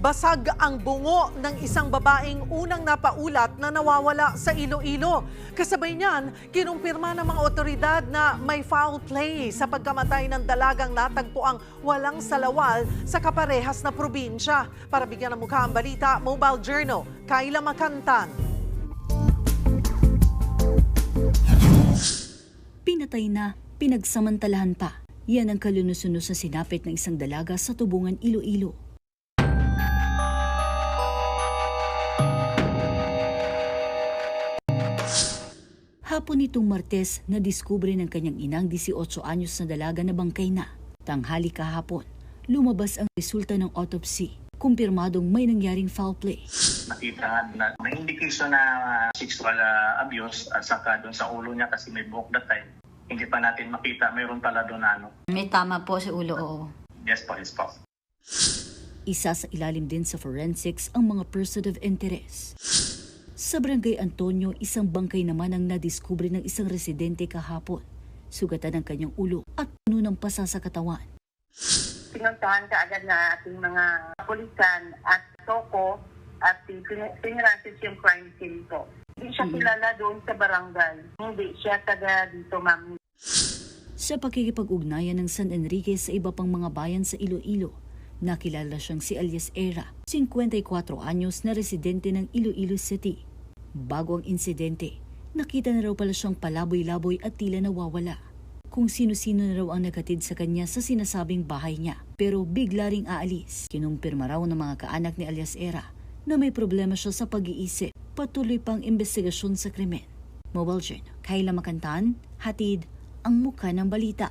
Basag ang bungo ng isang babaeng unang napaulat na nawawala sa Iloilo. Kasabay niyan, kinumpirma ng mga otoridad na may foul play sa pagkamatay ng dalagang natagpuang walang salawal sa kaparehas na probinsya. Para bigyan ng mukha ang balita, Mobile Journal, Kayla Makantan. Pinatay na, pinagsamantalahan pa. Yan ang kalunos-unos sa sinapit ng isang dalaga sa Tubungan, Iloilo. Hapon nitong Martes, nadiskubre ng kanyang inang 18 anyos na dalaga na bangkay na. Tanghali kahapon, lumabas ang resulta ng autopsy. Kumpirmadong may nangyaring foul play. Nakita na may indication na sexual abuse at saka doon sa ulo niya kasi may buhok that time. Hindi pa natin makita, mayroon pala doon na ano. May tama po sa ulo, oo. Yes po, yes po. Isa sa ilalim din sa forensics ang mga person of interest. Sa Barangay Antonio, isang bangkay naman ang nadiskubre ng isang residente kahapon. Sugatan ang kanyang ulo at puno ng pasa sa katawan. Pinuntahan ka agad na ating mga pulisan at toko at pinrasis yung crime scene ko. Hindi siya kilala doon sa barangay. Hindi siya taga dito, ma'am. Sa pakikipag-ugnayan ng San Enrique sa iba pang mga bayan sa Iloilo, nakilala siyang si Alias Era, 54 anyos na residente ng Iloilo City. Bago ang insidente, nakita na raw pala siyang palaboy-laboy at tila nawawala. Kung sino-sino na raw ang nagatid sa kanya sa sinasabing bahay niya, pero bigla ring aalis. Kinumpirma raw ng mga kaanak ni Alias Era na may problema siya sa pag-iisip. Patuloy pang investigasyon sa krimen. Mobile Journal, Kayla Makantan, hatid ang mukha ng balita.